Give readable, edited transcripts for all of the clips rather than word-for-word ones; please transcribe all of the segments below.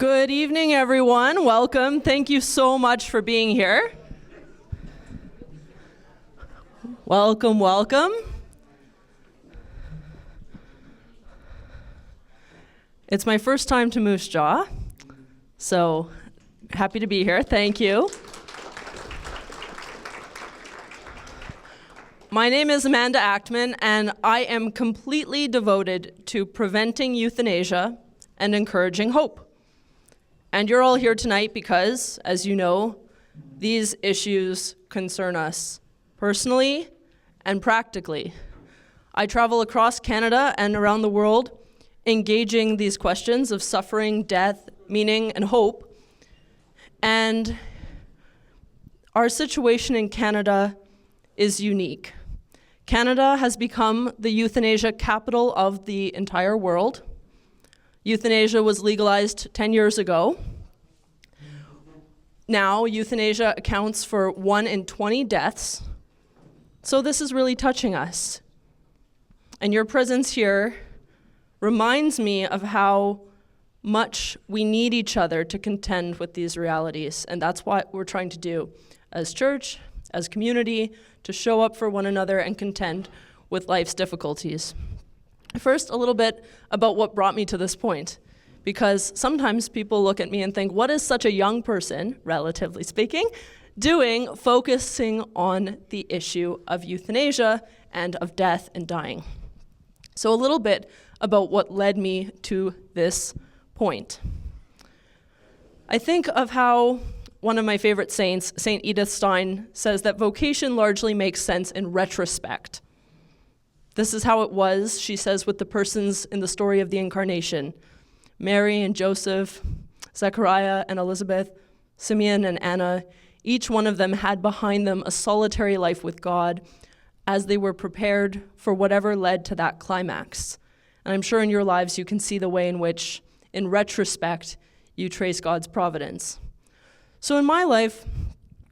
Good evening, everyone. Welcome. Thank you so much for being here. Welcome, welcome. It's my first time to Moose Jaw, so happy to be here. Thank you. My name is Amanda Achtman, and I am completely devoted to preventing euthanasia and encouraging hope. And you're all here tonight because, as you know, these issues concern us personally and practically. I travel across Canada and around the world engaging these questions of suffering, death, meaning, and hope. And our situation in Canada is unique. Canada has become the euthanasia capital of the entire world. Euthanasia was legalized 10 years ago. Now, euthanasia accounts for 1 in 20 deaths. So this is really touching us. And your presence here reminds me of how much we need each other to contend with these realities. And that's what we're trying to do as church, as community, to show up for one another and contend with life's difficulties. First, a little bit about what brought me to this point, because sometimes people look at me and think, what is such a young person, relatively speaking, doing focusing on the issue of euthanasia and of death and dying? So a little bit about what led me to this point. I think of how one of my favorite saints, St. Edith Stein, says that vocation largely makes sense in retrospect. This is how it was, she says, with the persons in the story of the Incarnation. Mary and Joseph, Zechariah and Elizabeth, Simeon and Anna, each one of them had behind them a solitary life with God as they were prepared for whatever led to that climax. And I'm sure in your lives you can see the way in which, in retrospect, you trace God's providence. So in my life,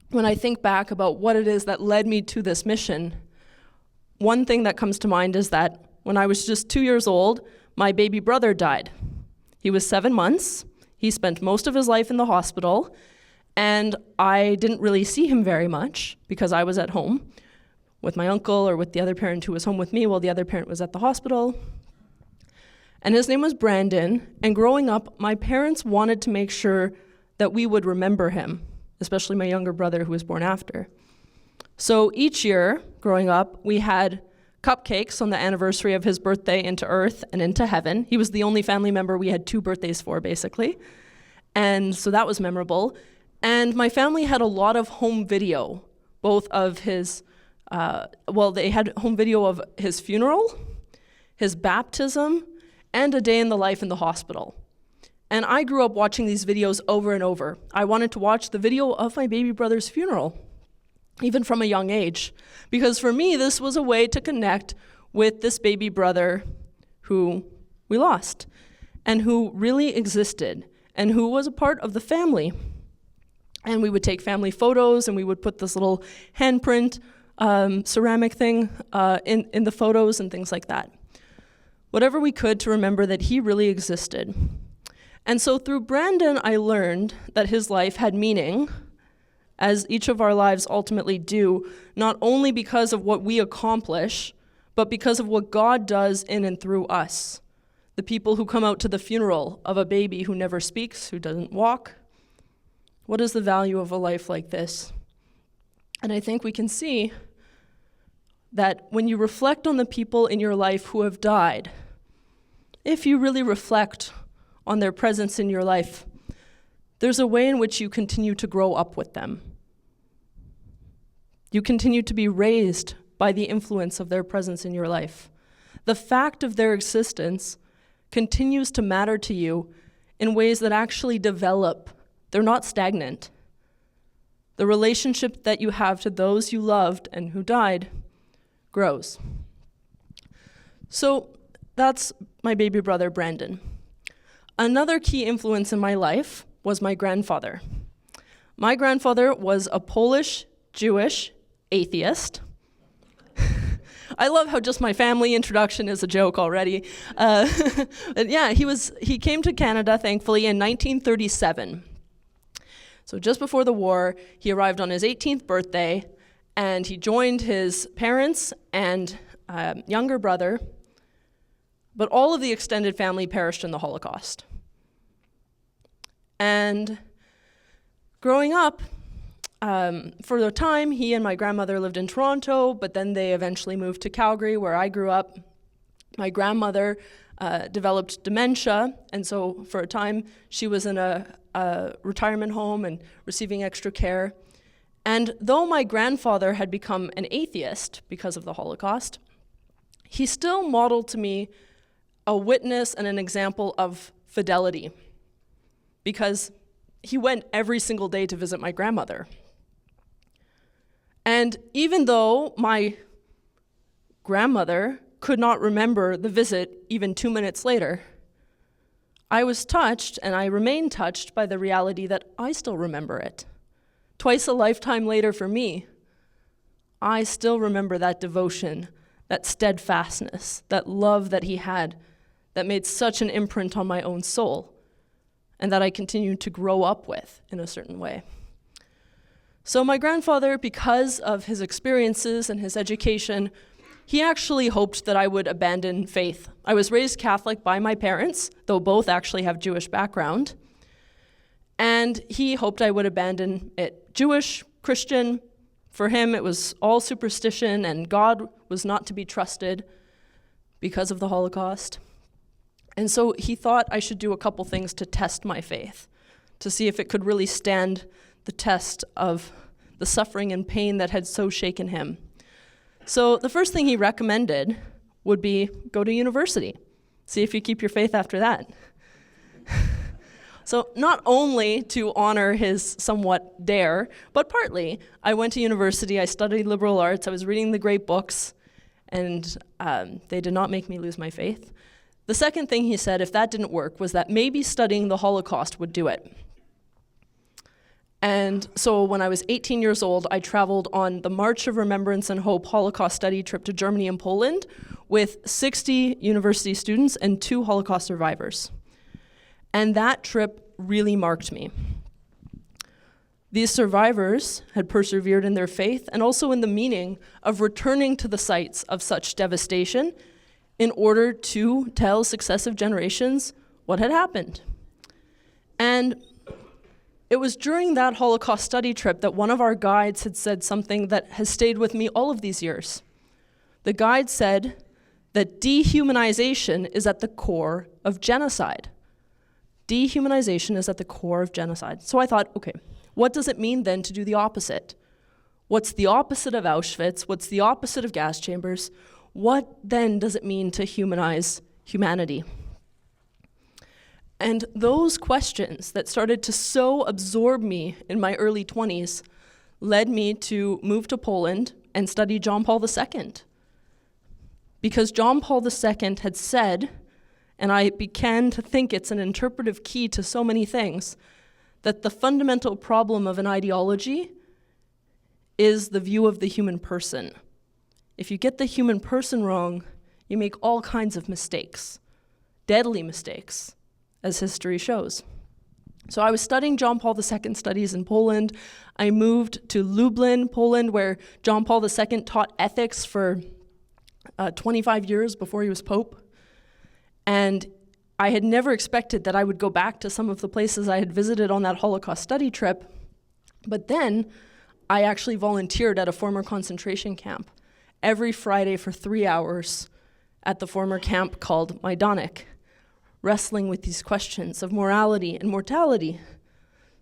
when I think back about what it is that led me to this mission, one thing that comes to mind is that when I was just 2 years old, my baby brother died. He was 7 months. He spent most of his life in the hospital, and I didn't really see him very much because I was at home with my uncle or with the other parent who was home with me while the other parent was at the hospital. And his name was Brandon, and growing up, my parents wanted to make sure that we would remember him, especially my younger brother who was born after. So each year, growing up, we had cupcakes on the anniversary of his birthday into earth and into heaven. He was the only family member we had 2 birthdays for, basically. And so that was memorable. And my family had a lot of home video, both of his, they had home video of his funeral, his baptism, and a day in the life in the hospital. And I grew up watching these videos over and over. I wanted to watch the video of my baby brother's funeral, even from a young age, because for me, this was a way to connect with this baby brother who we lost and who really existed and who was a part of the family. And we would take family photos and we would put this little handprint ceramic thing in the photos and things like that. Whatever we could to remember that he really existed. And so through Brandon, I learned that his life had meaning, as each of our lives ultimately do, not only because of what we accomplish, but because of what God does in and through us. The people who come out to the funeral of a baby who never speaks, who doesn't walk. What is the value of a life like this? And I think we can see that when you reflect on the people in your life who have died, if you really reflect on their presence in your life, there's a way in which you continue to grow up with them. You continue to be raised by the influence of their presence in your life. The fact of their existence continues to matter to you in ways that actually develop. They're not stagnant. The relationship that you have to those you loved and who died grows. So that's my baby brother, Brandon. Another key influence in my life was my grandfather. My grandfather was a Polish Jewish atheist. I love how just my family introduction is a joke already. But yeah, he came to Canada, thankfully, in 1937. So just before the war, he arrived on his 18th birthday, and he joined his parents and younger brother, but all of the extended family perished in the Holocaust. And growing up, for a time, he and my grandmother lived in Toronto, but then they eventually moved to Calgary, where I grew up. My grandmother developed dementia, and so for a time, she was in a retirement home and receiving extra care. And though my grandfather had become an atheist because of the Holocaust, he still modeled to me a witness and an example of fidelity, because he went every single day to visit my grandmother. And even though my grandmother could not remember the visit even 2 minutes later, I was touched, and I remain touched by the reality that I still remember it. Twice a lifetime later for me, I still remember that devotion, that steadfastness, that love that he had that made such an imprint on my own soul, and that I continue to grow up with in a certain way. So my grandfather, because of his experiences and his education, he actually hoped that I would abandon faith. I was raised Catholic by my parents, though both actually have Jewish background, and he hoped I would abandon it. Jewish, Christian, for him it was all superstition, and God was not to be trusted because of the Holocaust. And so he thought I should do a couple things to test my faith, to see if it could really stand the test of the suffering and pain that had so shaken him. So the first thing he recommended would be go to university. See if you keep your faith after that. So not only to honor his somewhat dare, but partly, I went to university, I studied liberal arts, I was reading the great books, and they did not make me lose my faith. The second thing he said, if that didn't work, was that maybe studying the Holocaust would do it. And so when I was 18 years old, I traveled on the March of Remembrance and Hope Holocaust study trip to Germany and Poland with 60 university students and 2 Holocaust survivors. And that trip really marked me. These survivors had persevered in their faith and also in the meaning of returning to the sites of such devastation in order to tell successive generations what had happened. And it was during that Holocaust study trip that one of our guides had said something that has stayed with me all of these years. The guide said that dehumanization is at the core of genocide. Dehumanization is at the core of genocide. So I thought, okay, what does it mean then to do the opposite? What's the opposite of Auschwitz? What's the opposite of gas chambers? What then does it mean to humanize humanity? And those questions that started to so absorb me in my early 20s led me to move to Poland and study John Paul II. Because John Paul II had said, and I began to think it's an interpretive key to so many things, that the fundamental problem of an ideology is the view of the human person. If you get the human person wrong, you make all kinds of mistakes, deadly mistakes, as history shows. So I was studying John Paul II studies in Poland. I moved to Lublin, Poland, where John Paul II taught ethics for 25 years before he was Pope. And I had never expected that I would go back to some of the places I had visited on that Holocaust study trip. But then I actually volunteered at a former concentration camp every Friday for 3 hours at the former camp called Majdanek, wrestling with these questions of morality and mortality.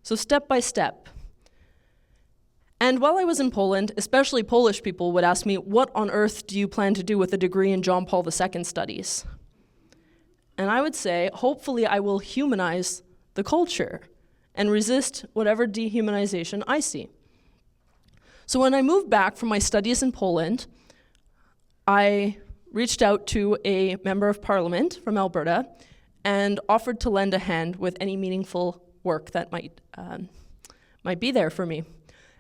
So step by step. And while I was in Poland, especially Polish people would ask me, what on earth do you plan to do with a degree in John Paul II studies? And I would say, hopefully I will humanize the culture and resist whatever dehumanization I see. So when I moved back from my studies in Poland, I reached out to a member of parliament from Alberta and offered to lend a hand with any meaningful work that might be there for me.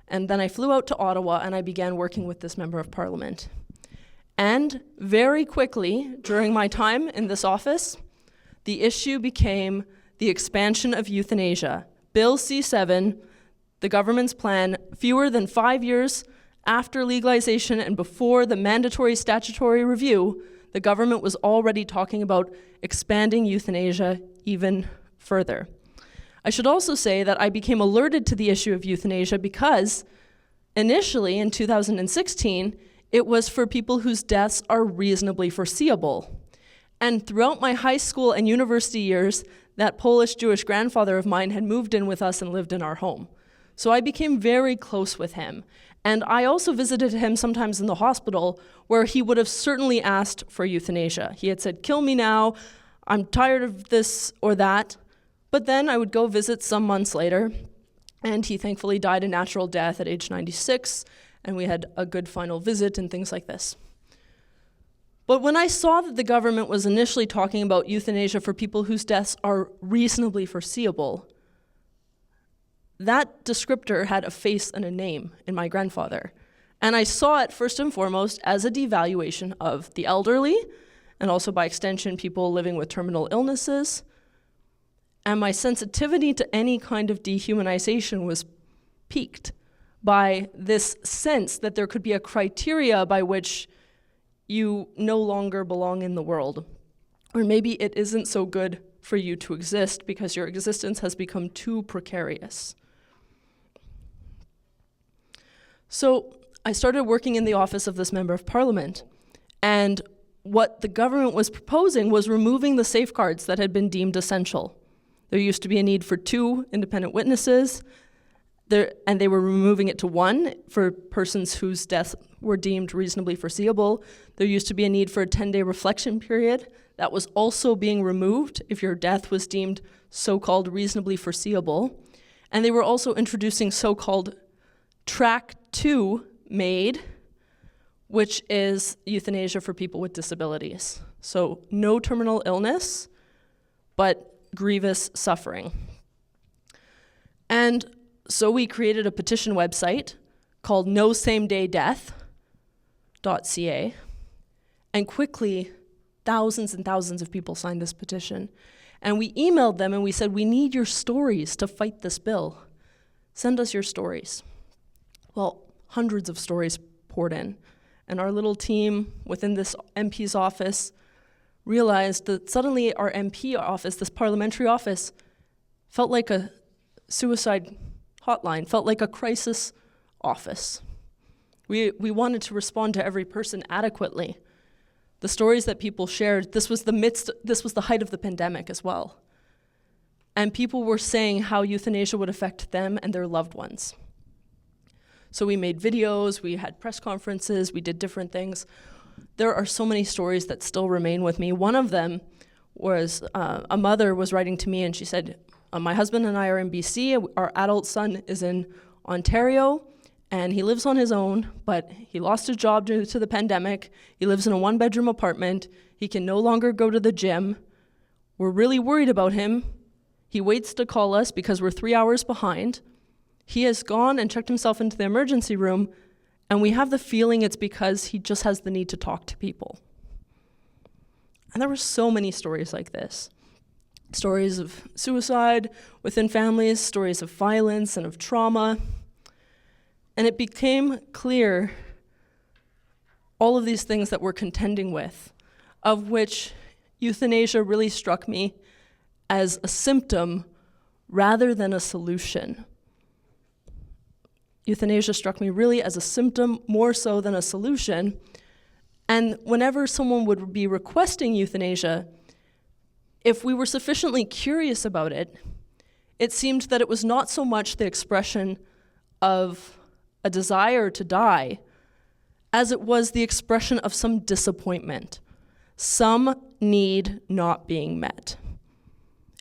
And then I flew out to Ottawa and I began working with this member of parliament. And very quickly, during my time in this office, the issue became the expansion of euthanasia. Bill C-7, the government's plan, fewer than 5 years after legalization and before the mandatory statutory review, the government was already talking about expanding euthanasia even further. I should also say that I became alerted to the issue of euthanasia because initially in 2016, it was for people whose deaths are reasonably foreseeable. And throughout my high school and university years, that Polish Jewish grandfather of mine had moved in with us and lived in our home. So I became very close with him. And I also visited him sometimes in the hospital where he would have certainly asked for euthanasia. He had said, "Kill me now, I'm tired of this or that." But then I would go visit some months later, and he thankfully died a natural death at age 96, and we had a good final visit and things like this. But when I saw that the government was initially talking about euthanasia for people whose deaths are reasonably foreseeable, that descriptor had a face and a name in my grandfather. And I saw it first and foremost as a devaluation of the elderly, and also by extension, people living with terminal illnesses. And my sensitivity to any kind of dehumanization was piqued by this sense that there could be a criteria by which you no longer belong in the world. Or maybe it isn't so good for you to exist because your existence has become too precarious. So I started working in the office of this member of parliament, and what the government was proposing was removing the safeguards that had been deemed essential. There used to be a need for 2 independent witnesses, and they were removing it to 1 for persons whose deaths were deemed reasonably foreseeable. There used to be a need for a 10-day reflection period. That was also being removed if your death was deemed so-called reasonably foreseeable. And they were also introducing so-called Track 2 MAID, which is euthanasia for people with disabilities. So no terminal illness, but grievous suffering. And so we created a petition website called nosamedaydeath.ca, and quickly thousands and thousands of people signed this petition. And we emailed them and we said, "We need your stories to fight this bill. Send us your stories." Well, hundreds of stories poured in, and our little team within this MP's office realized that suddenly our MP office, this parliamentary office, felt like a suicide hotline, felt like a crisis office. We wanted to respond to every person adequately. The stories that people shared, this was the height of the pandemic as well. And people were saying how euthanasia would affect them and their loved ones. So we made videos, we had press conferences, we did different things. There are so many stories that still remain with me. One of them was a mother was writing to me and she said, "My husband and I are in BC, our adult son is in Ontario, and he lives on his own, but he lost his job due to the pandemic. He lives in a 1-bedroom apartment. He can no longer go to the gym. We're really worried about him. He waits to call us because we're 3 hours behind. He has gone and checked himself into the emergency room, and we have the feeling it's because he just has the need to talk to people." And there were so many stories like this. Stories of suicide within families, stories of violence and of trauma. And it became clear all of these things that we're contending with, of which euthanasia really struck me as a symptom rather than a solution. Euthanasia struck me really as a symptom more so than a solution. And whenever someone would be requesting euthanasia, if we were sufficiently curious about it, it seemed that it was not so much the expression of a desire to die as it was the expression of some disappointment, some need not being met.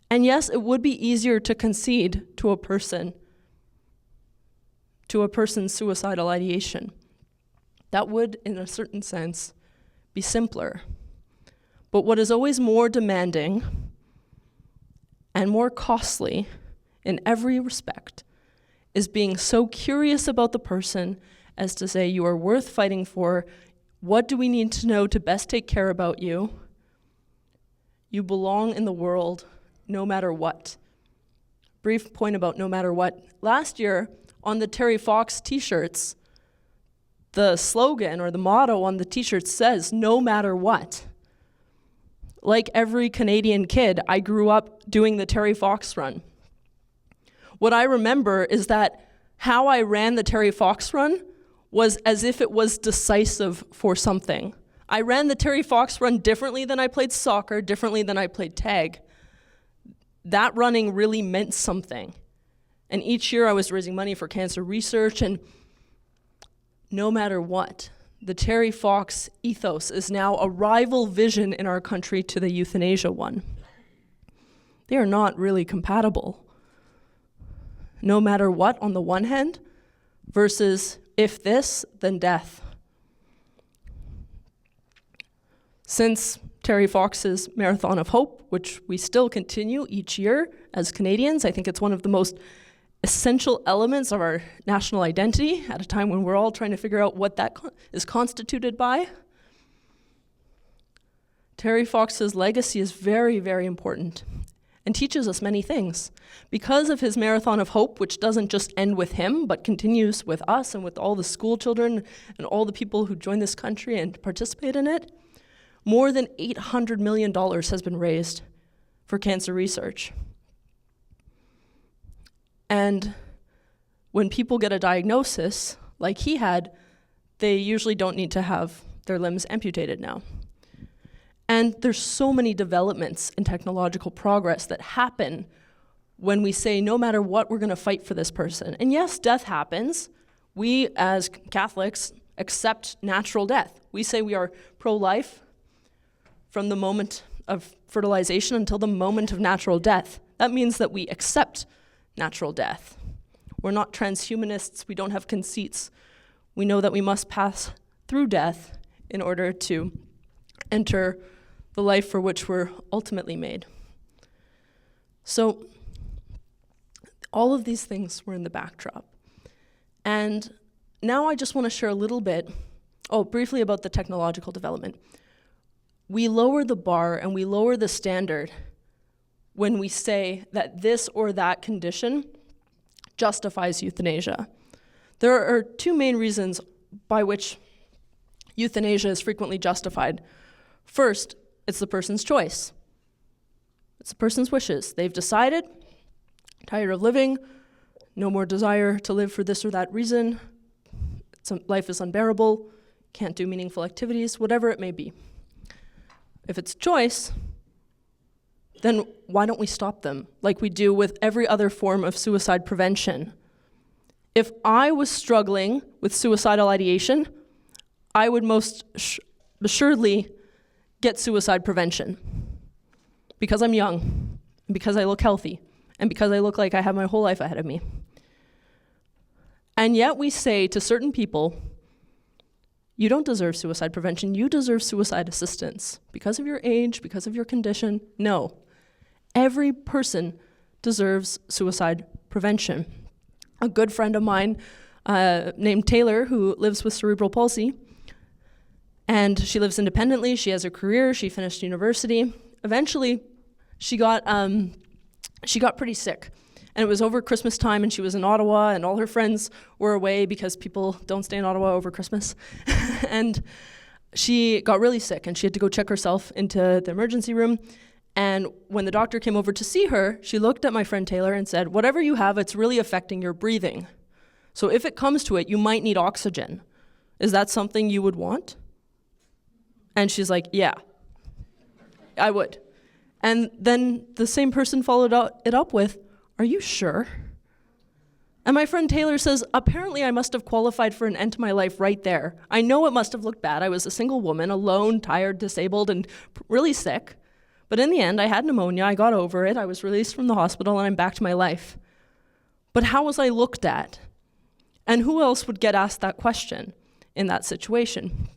And yes, it would be easier to concede to a person's suicidal ideation. That would, in a certain sense, be simpler. But what is always more demanding and more costly in every respect is being so curious about the person as to say, you are worth fighting for, What do we need to know to best take care about you? You belong in the world no matter what. Brief point about no matter what. Last year, on the Terry Fox t-shirts, the slogan or the motto on the t-shirt says, no matter what. Like every Canadian kid, I grew up doing the Terry Fox run. What I remember is that how I ran the Terry Fox run was as if it was decisive for something. I ran the Terry Fox run differently than I played soccer, differently than I played tag. That running really meant something. And each year I was raising money for cancer research, and no matter what, the Terry Fox ethos is now a rival vision in our country to the euthanasia one. They are not really compatible. No matter what on the one hand, versus if this, then death. Since Terry Fox's Marathon of Hope, which we still continue each year as Canadians, I think it's one of the most essential elements of our national identity at a time when we're all trying to figure out what that is constituted by. Terry Fox's legacy is very, very important and teaches us many things. Because of his Marathon of Hope, which doesn't just end with him, but continues with us and with all the school children and all the people who join this country and participate in it, more than $800 million has been raised for cancer research. And when people get a diagnosis, like he had, they usually don't need to have their limbs amputated now. And there's so many developments in technological progress that happen when we say, no matter what, we're going to fight for this person. And yes, death happens. We, as Catholics, accept natural death. We say we are pro-life from the moment of fertilization until the moment of natural death. That means that we accept natural death. We're not transhumanists. We don't have conceits. We know that we must pass through death in order to enter the life for which we're ultimately made. So all of these things were in the backdrop. And now I just want to share a little bit, briefly about the technological development. We lower the bar and we lower the standard when we say that this or that condition justifies euthanasia. There are two main reasons by which euthanasia is frequently justified. First, it's the person's choice. It's the person's wishes. They've decided, tired of living, no more desire to live for this or that reason, life is unbearable, can't do meaningful activities, whatever it may be. If it's choice, then why don't we stop them like we do with every other form of suicide prevention? If I was struggling with suicidal ideation, I would most assuredly get suicide prevention because I'm young, and because I look healthy, and because I look like I have my whole life ahead of me. And yet we say to certain people, you don't deserve suicide prevention, you deserve suicide assistance because of your age, because of your condition. No, every person deserves suicide prevention. A good friend of mine named Taylor, who lives with cerebral palsy, and she lives independently, she has a career, she finished university. Eventually, she got pretty sick. And it was over Christmas time, and she was in Ottawa, and all her friends were away because people don't stay in Ottawa over Christmas. And she got really sick, and she had to go check herself into the emergency room. And when the doctor came over to see her, she looked at my friend Taylor and said, whatever you have, it's really affecting your breathing. So if it comes to it, you might need oxygen. Is that something you would want? And she's like, yeah, I would. And then the same person followed it up with, are you sure? And my friend Taylor says, apparently I must have qualified for an end to my life right there. I know it must have looked bad. I was a single woman, alone, tired, disabled, and really sick. But in the end, I had pneumonia, I got over it, I was released from the hospital, and I'm back to my life. But how was I looked at? And who else would get asked that question in that situation?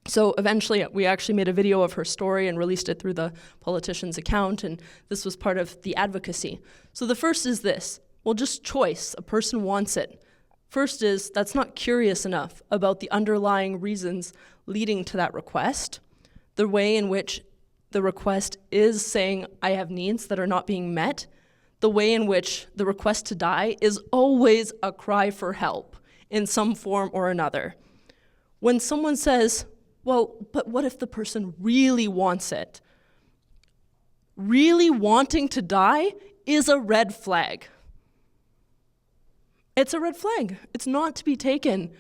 So eventually, we actually made a video of her story and released it through the politician's account, and this was part of the advocacy. So the first is this, well, just choice, a person wants it. First is, that's not curious enough about the underlying reasons leading to that request, the way in which the request is saying, I have needs that are not being met, the way in which the request to die is always a cry for help in some form or another. When someone says, well, but what if the person really wants it? Really wanting to die is a red flag. It's a red flag. It's not to be taken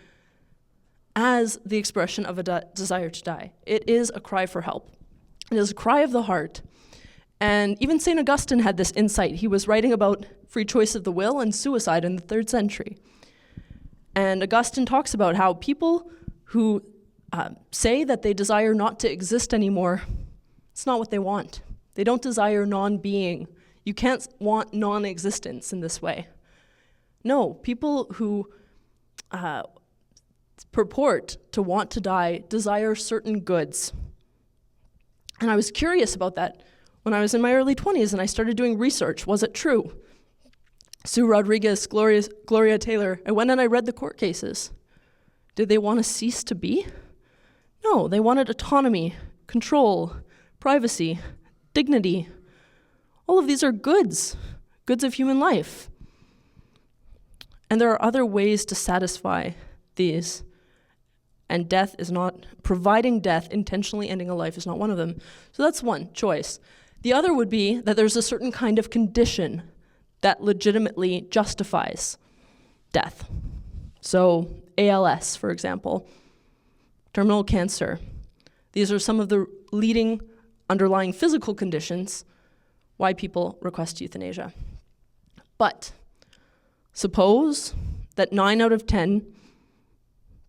as the expression of a desire to die. It is a cry for help. It is a cry of the heart. And even St. Augustine had this insight. He was writing about free choice of the will and suicide in the 3rd century. And Augustine talks about how people who say that they desire not to exist anymore, it's not what they want. They don't desire non-being. You can't want non-existence in this way. No, people who purport to want to die desire certain goods. And I was curious about that when I was in my early 20s and I started doing research. Was it true? Sue Rodriguez, Gloria Taylor, I went and I read the court cases. Did they want to cease to be? No, they wanted autonomy, control, privacy, dignity. All of these are goods of human life. And there are other ways to satisfy these. And death is not, providing death, intentionally ending a life is not one of them. So that's one choice. The other would be that there's a certain kind of condition that legitimately justifies death. So ALS, for example, terminal cancer. These are some of the leading underlying physical conditions why people request euthanasia. But suppose that 9 out of 10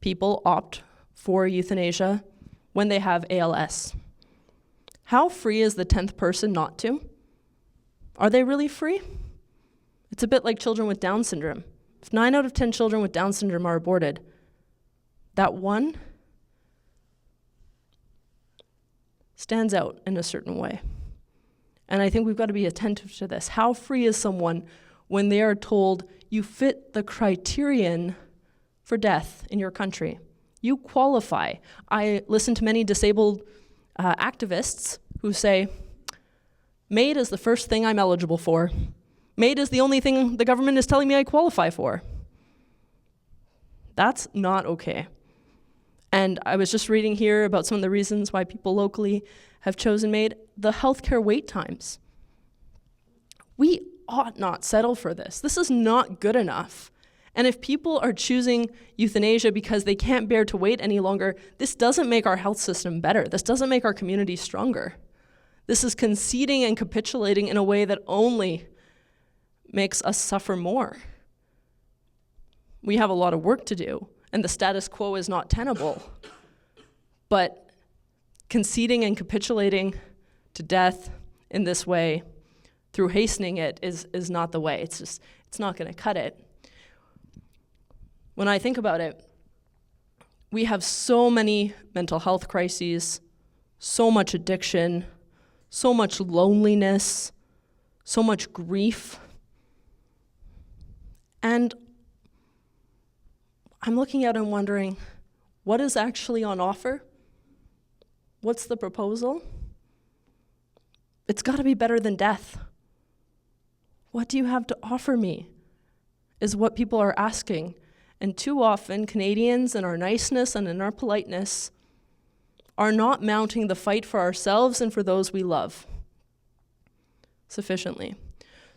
people opt for euthanasia when they have ALS. How free is the 10th person not to? Are they really free? It's a bit like children with Down syndrome. If 9 out of 10 children with Down syndrome are aborted, that one stands out in a certain way. And I think we've got to be attentive to this. How free is someone when they are told you fit the criterion for death in your country? You qualify. I listen to many disabled activists who say, MAID is the first thing I'm eligible for. MAID is the only thing the government is telling me I qualify for. That's not okay. And I was just reading here about some of the reasons why people locally have chosen MAID. The healthcare wait times. We ought not settle for this. This is not good enough. And if people are choosing euthanasia because they can't bear to wait any longer, this doesn't make our health system better. This doesn't make our community stronger. This is conceding and capitulating in a way that only makes us suffer more. We have a lot of work to do, and the status quo is not tenable. But conceding and capitulating to death in this way, through hastening it, is not the way. It's not going to cut it. When I think about it, we have so many mental health crises, so much addiction, so much loneliness, so much grief. And I'm looking out and wondering, what is actually on offer? What's the proposal? It's got to be better than death. What do you have to offer me? Is what people are asking. And too often, Canadians in our niceness and in our politeness are not mounting the fight for ourselves and for those we love sufficiently.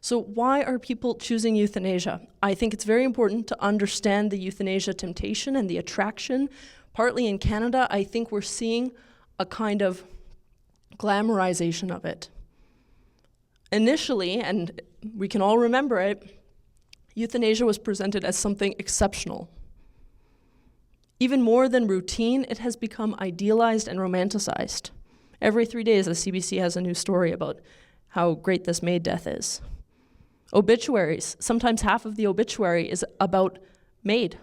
So why are people choosing euthanasia? I think it's very important to understand the euthanasia temptation and the attraction. Partly in Canada, I think we're seeing a kind of glamorization of it. Initially, and we can all remember it, euthanasia was presented as something exceptional. Even more than routine, it has become idealized and romanticized. Every 3 days, the CBC has a new story about how great this MAID death is. Obituaries, sometimes half of the obituary is about MAID.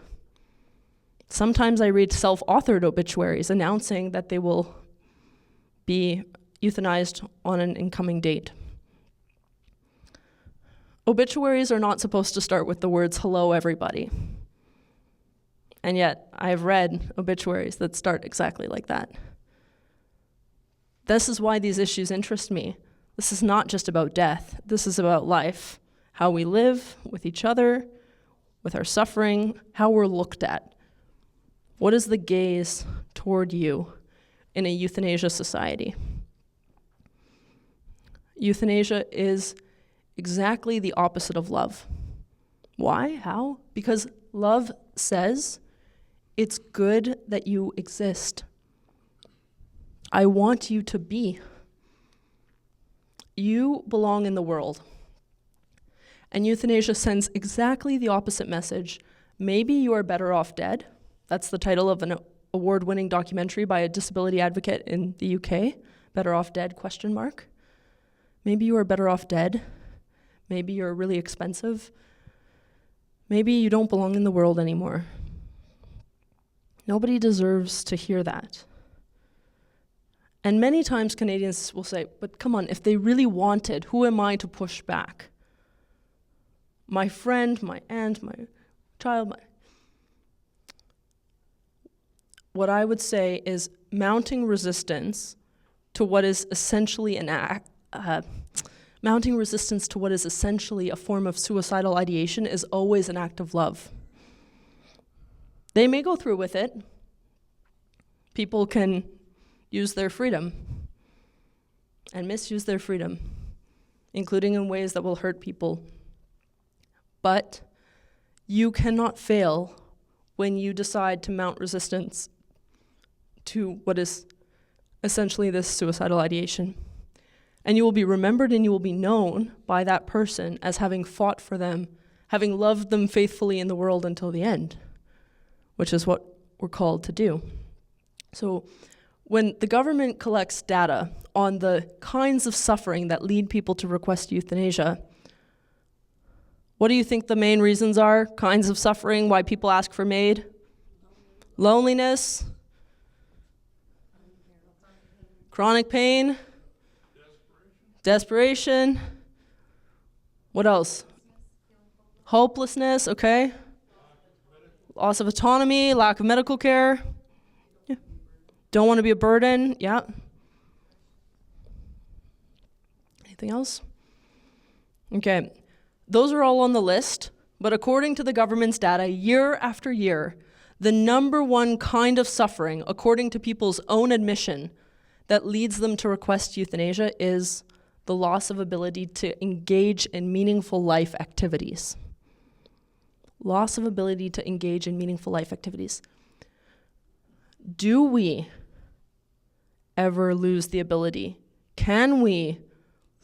Sometimes I read self-authored obituaries announcing that they will be euthanized on an incoming date. Obituaries are not supposed to start with the words, "Hello, everybody." And yet, I've read obituaries that start exactly like that. This is why these issues interest me. This is not just about death. This is about life, how we live with each other, with our suffering, how we're looked at. What is the gaze toward you in a euthanasia society? Euthanasia is exactly the opposite of love. Why? How? Because love says, it's good that you exist. I want you to be. You belong in the world. And euthanasia sends exactly the opposite message. Maybe you are better off dead. That's the title of an award-winning documentary by a disability advocate in the UK. Better off dead, ? Maybe you are better off dead. Maybe you're really expensive. Maybe you don't belong in the world anymore. Nobody deserves to hear that. And many times Canadians will say, but come on, if they really wanted, who am I to push back? My friend, my aunt, my child. What I would say is mounting resistance to what is essentially mounting resistance to what is essentially a form of suicidal ideation is always an act of love. They may go through with it. People can use their freedom and misuse their freedom, including in ways that will hurt people. But you cannot fail when you decide to mount resistance to what is essentially this suicidal ideation. And you will be remembered and you will be known by that person as having fought for them, having loved them faithfully in the world until the end, which is what we're called to do. So when the government collects data on the kinds of suffering that lead people to request euthanasia, what do you think the main reasons are? Kinds of suffering, why people ask for MAID? Loneliness, chronic pain, desperation. What else? Hopelessness, okay. Loss of autonomy, lack of medical care. Yeah. Don't want to be a burden, yeah. Anything else? Okay. Those are all on the list, but according to the government's data, year after year, the number one kind of suffering, according to people's own admission, that leads them to request euthanasia is the loss of ability to engage in meaningful life activities. Loss of ability to engage in meaningful life activities. Do we ever lose the ability? Can we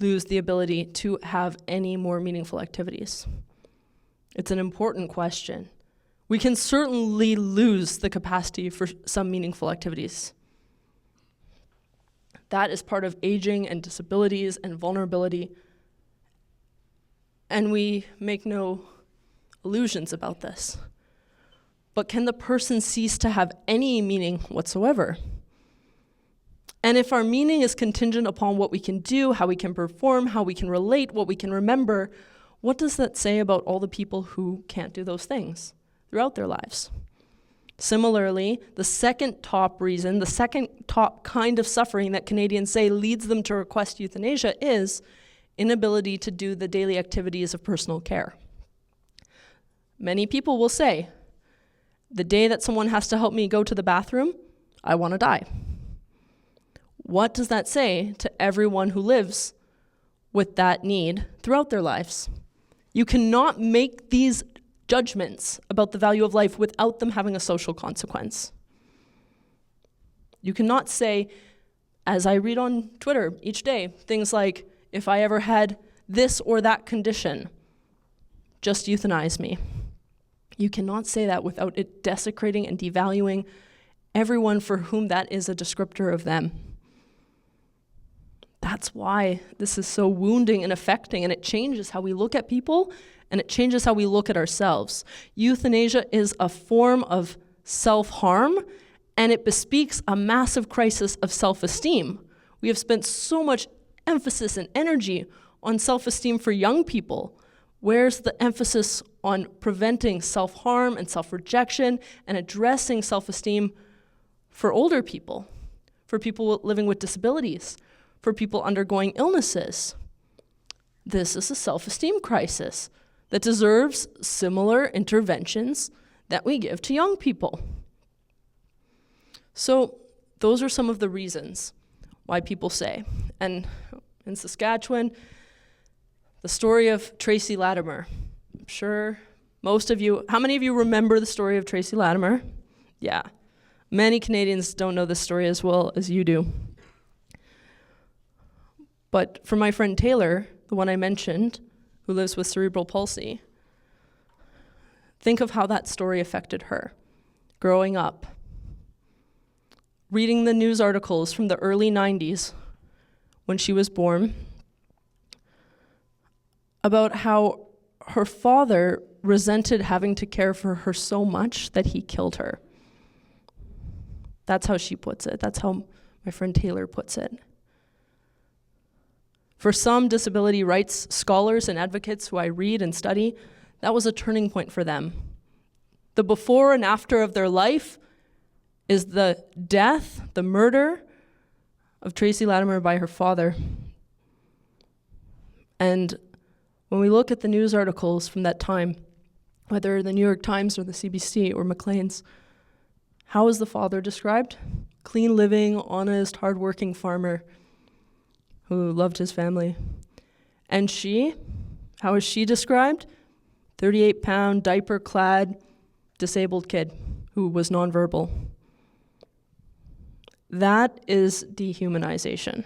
lose the ability to have any more meaningful activities? It's an important question. We can certainly lose the capacity for some meaningful activities. That is part of aging and disabilities and vulnerability. And we make no illusions about this. But can the person cease to have any meaning whatsoever? And if our meaning is contingent upon what we can do, how we can perform, how we can relate, what we can remember, what does that say about all the people who can't do those things throughout their lives? Similarly, the second top reason, the second top kind of suffering that Canadians say leads them to request euthanasia is inability to do the daily activities of personal care. Many people will say, the day that someone has to help me go to the bathroom, I want to die. What does that say to everyone who lives with that need throughout their lives? You cannot make these judgments about the value of life without them having a social consequence. You cannot say, as I read on Twitter each day, things like, if I ever had this or that condition, just euthanize me. You cannot say that without it desecrating and devaluing everyone for whom that is a descriptor of them. That's why this is so wounding and affecting, and it changes how we look at people, and it changes how we look at ourselves. Euthanasia is a form of self-harm, and it bespeaks a massive crisis of self-esteem. We have spent so much emphasis and energy on self-esteem for young people, Where's the emphasis on preventing self-harm and self-rejection and addressing self-esteem for older people, for people living with disabilities, for people undergoing illnesses? This is a self-esteem crisis that deserves similar interventions that we give to young people. So those are some of the reasons why people say. And in Saskatchewan, the story of Tracy Latimer. I'm sure most of you, how many of you remember the story of Tracy Latimer? Yeah. Many Canadians don't know this story as well as you do. But for my friend Taylor, the one I mentioned, who lives with cerebral palsy, think of how that story affected her growing up. Reading the news articles from the early 90s when she was born about how her father resented having to care for her so much that he killed her. That's how she puts it. That's how my friend Taylor puts it. For some disability rights scholars and advocates who I read and study, that was a turning point for them. The before and after of their life is the death, the murder of Tracy Latimer by her father. And when we look at the news articles from that time, whether the New York Times or the CBC or Maclean's, how is the father described? Clean living, honest, hardworking farmer who loved his family. And she, how is she described? 38-pound, diaper-clad, disabled kid who was nonverbal. That is dehumanization.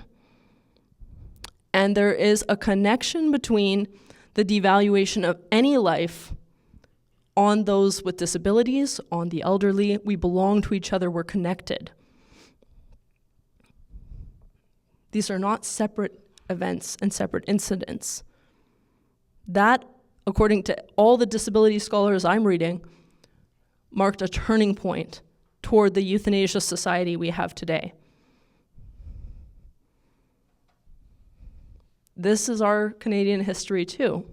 And there is a connection between the devaluation of any life on those with disabilities, on the elderly. We belong to each other, we're connected. These are not separate events and separate incidents. That, according to all the disability scholars I'm reading, marked a turning point toward the euthanasia society we have today. This is our Canadian history too.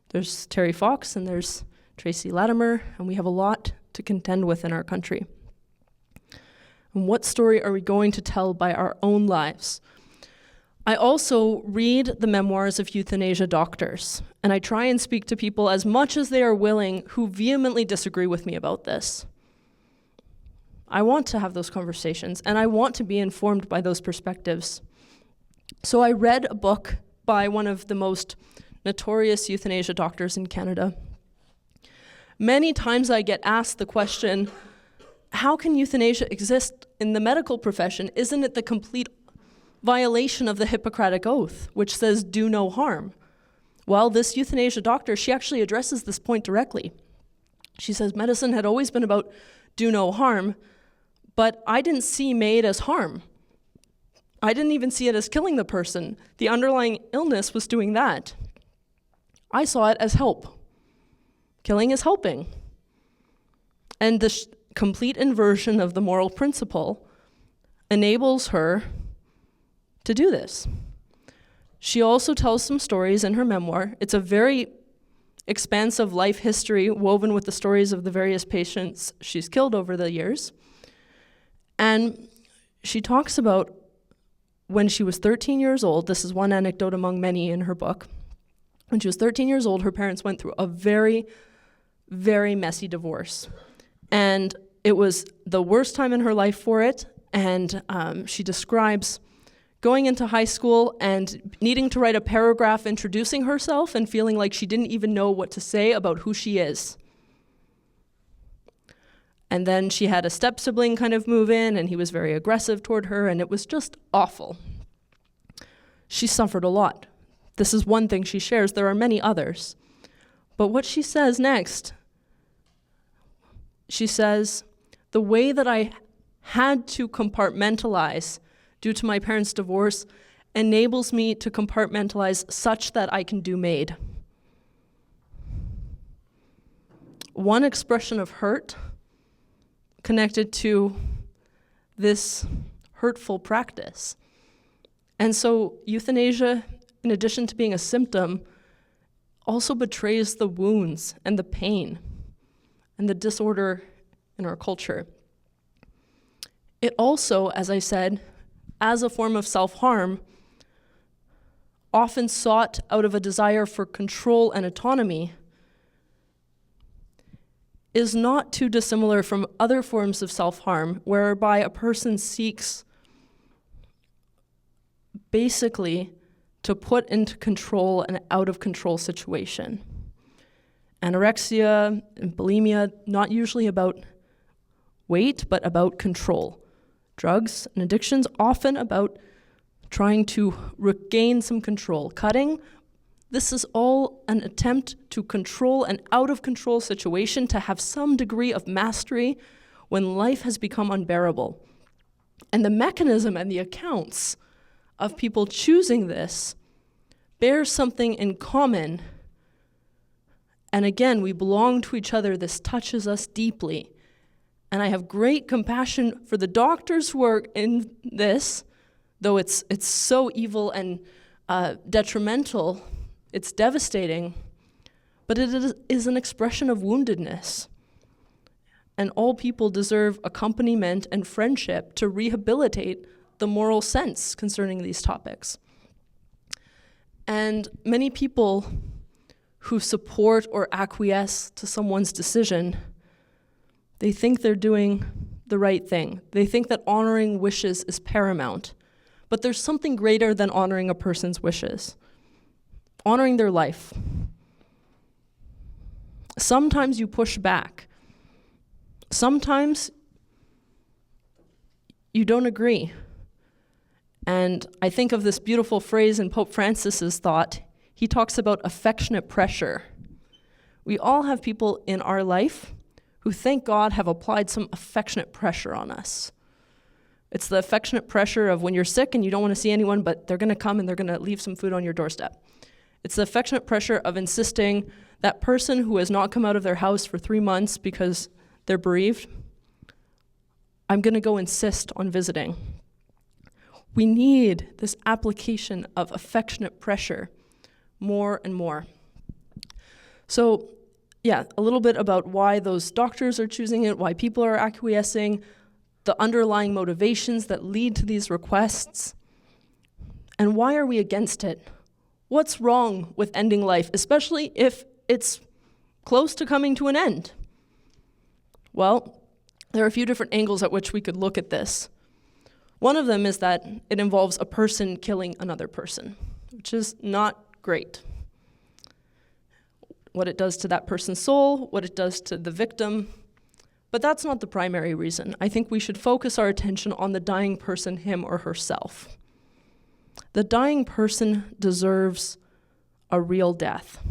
There's Terry Fox and there's Tracy Latimer, and we have a lot to contend with in our country. And what story are we going to tell by our own lives? I also read the memoirs of euthanasia doctors, and I try and speak to people as much as they are willing who vehemently disagree with me about this. I want to have those conversations, and I want to be informed by those perspectives. So I read a book by one of the most notorious euthanasia doctors in Canada. Many times I get asked the question, how can euthanasia exist in the medical profession? Isn't it the complete violation of the Hippocratic Oath, which says do no harm? Well, this euthanasia doctor, she actually addresses this point directly. She says medicine had always been about do no harm, but I didn't see MAID as harm. I didn't even see it as killing the person. The underlying illness was doing that. I saw it as help. Killing is helping. And the complete inversion of the moral principle enables her to do this. She also tells some stories in her memoir. It's a very expansive life history woven with the stories of the various patients she's killed over the years. And she talks about when she was 13 years old, this is one anecdote among many in her book. When she was 13 years old, her parents went through a very, very messy divorce. And it was the worst time in her life for it. And she describes going into high school and needing to write a paragraph introducing herself and feeling like she didn't even know what to say about who she is. And then she had a step-sibling kind of move in, and he was very aggressive toward her, and it was just awful. She suffered a lot. This is one thing she shares. There are many others. But what she says next, she says, the way that I had to compartmentalize due to my parents' divorce enables me to compartmentalize such that I can do MAID. One expression of hurt connected to this hurtful practice. And so euthanasia, in addition to being a symptom, also betrays the wounds and the pain and the disorder in our culture. It also, as I said, as a form of self-harm, often sought out of a desire for control and autonomy, is not too dissimilar from other forms of self-harm, whereby a person seeks basically to put into control an out-of-control situation. Anorexia and bulimia, not usually about weight, but about control. Drugs and addictions, often about trying to regain some control. Cutting, this is all an attempt to control an out-of-control situation, to have some degree of mastery when life has become unbearable. And the mechanism and the accounts of people choosing this bear something in common. And again, we belong to each other. This touches us deeply. And I have great compassion for the doctors who are in this, though it's so evil and detrimental, it's devastating, but it is an expression of woundedness. And all people deserve accompaniment and friendship to rehabilitate the moral sense concerning these topics. And many people who support or acquiesce to someone's decision, they think they're doing the right thing. They think that honoring wishes is paramount. But there's something greater than honoring a person's wishes. Honoring their life. Sometimes you push back. Sometimes you don't agree. And I think of this beautiful phrase in Pope Francis's thought. He talks about affectionate pressure. We all have people in our life who, thank God, have applied some affectionate pressure on us. It's the affectionate pressure of when you're sick and you don't want to see anyone, but they're going to come and they're going to leave some food on your doorstep. It's the affectionate pressure of insisting that person who has not come out of their house for 3 months because they're bereaved, I'm going to go insist on visiting. We need this application of affectionate pressure more and more. So, yeah, a little bit about why those doctors are choosing it, why people are acquiescing, the underlying motivations that lead to these requests, and why are we against it? What's wrong with ending life, especially if it's close to coming to an end? Well, there are a few different angles at which we could look at this. One of them is that it involves a person killing another person, which is not great. What it does to that person's soul, what it does to the victim. But that's not the primary reason. I think we should focus our attention on the dying person, him or herself. The dying person deserves a real death.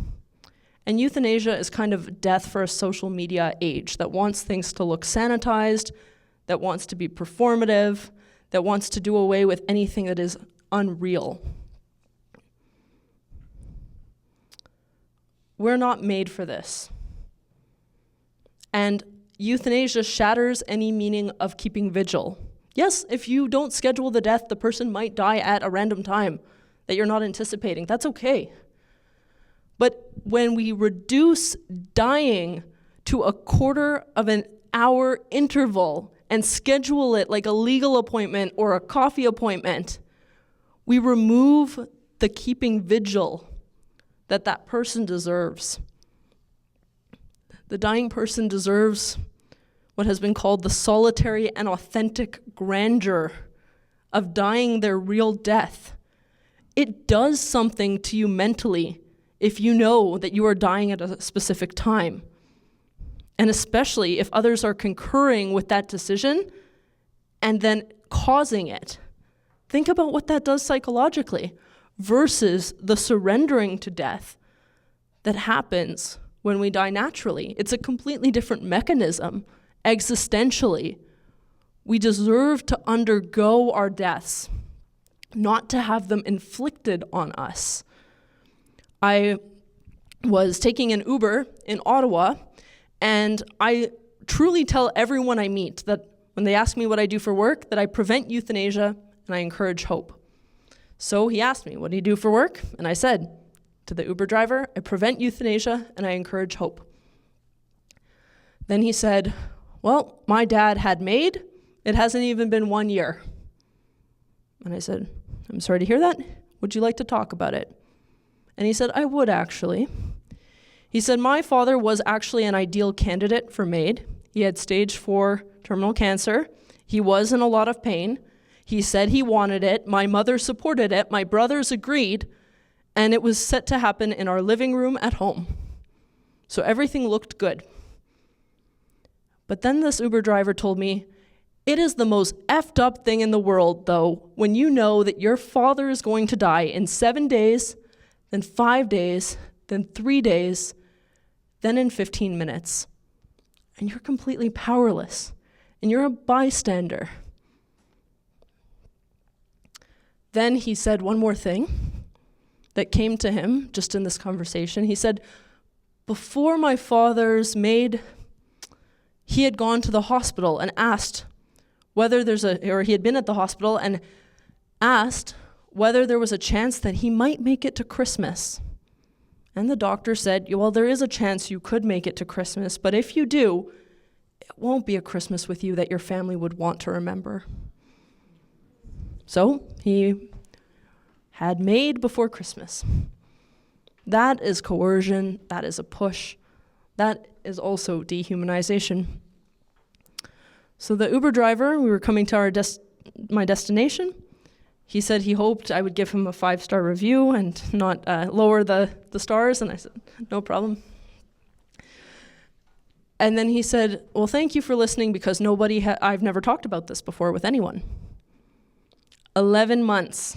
And euthanasia is kind of death for a social media age that wants things to look sanitized, that wants to be performative, that wants to do away with anything that is unreal. We're not made for this. And euthanasia shatters any meaning of keeping vigil. Yes, if you don't schedule the death, the person might die at a random time that you're not anticipating. That's okay. But when we reduce dying to a quarter of an hour interval and schedule it like a legal appointment or a coffee appointment, we remove the keeping vigil that that person deserves. The dying person deserves what has been called the solitary and authentic grandeur of dying their real death. It does something to you mentally if you know that you are dying at a specific time. And especially if others are concurring with that decision and then causing it. Think about what that does psychologically versus the surrendering to death that happens when we die naturally. It's a completely different mechanism existentially. We deserve to undergo our deaths, not to have them inflicted on us. I was taking an Uber in Ottawa, and I truly tell everyone I meet that when they ask me what I do for work, that I prevent euthanasia and I encourage hope. So he asked me, what do you do for work? And I said, to the Uber driver, I prevent euthanasia and I encourage hope. Then he said, well, my dad had MAID. It hasn't even been 1 year. And I said, I'm sorry to hear that. Would you like to talk about it? And he said, I would actually. He said, my father was actually an ideal candidate for MAID. He had stage 4 terminal cancer. He was in a lot of pain. He said he wanted it. My mother supported it. My brothers agreed. And it was set to happen in our living room at home. So everything looked good. But then this Uber driver told me, it is the most effed up thing in the world, though, when you know that your father is going to die in 7 days, then 5 days, then 3 days, then in 15 minutes. And you're completely powerless, and you're a bystander. Then he said one more thing that came to him just in this conversation. He said, before my father's MAID, he had gone to the hospital and asked whether he had been at the hospital and asked whether there was a chance that he might make it to Christmas. And the doctor said, well, there is a chance you could make it to Christmas, but if you do, it won't be a Christmas with you that your family would want to remember. So he had MAID before Christmas. That is coercion. That is a push. That is also dehumanization. So the Uber driver, we were coming to my destination. He said he hoped I would give him a 5-star review and not lower the stars. And I said, no problem. And then he said, well, thank you for listening because I've never talked about this before with anyone. 11 months,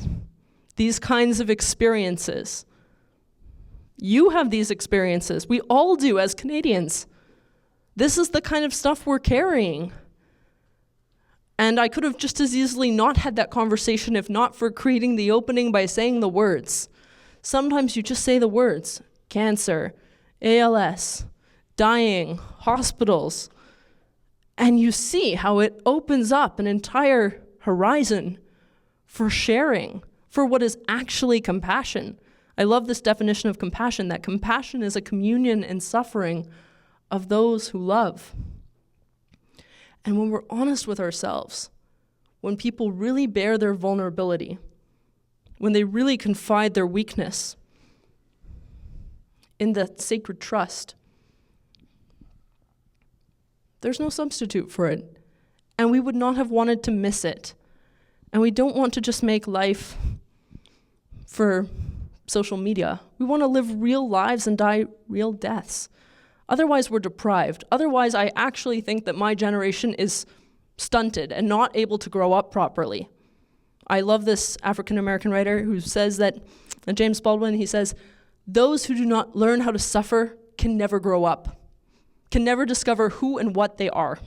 these kinds of experiences. You have these experiences. We all do as Canadians. This is the kind of stuff we're carrying. And I could have just as easily not had that conversation if not for creating the opening by saying the words. Sometimes you just say the words, cancer, ALS, dying, hospitals, and you see how it opens up an entire horizon for sharing, for what is actually compassion. I love this definition of compassion, that compassion is a communion in suffering of those who love. And when we're honest with ourselves, when people really bear their vulnerability, when they really confide their weakness in that sacred trust, there's no substitute for it. And we would not have wanted to miss it. And we don't want to just make life for social media. We want to live real lives and die real deaths. Otherwise, we're deprived. Otherwise, I actually think that my generation is stunted and not able to grow up properly. I love this African-American writer who says that, James Baldwin, he says, those who do not learn how to suffer can never grow up, can never discover who and what they are.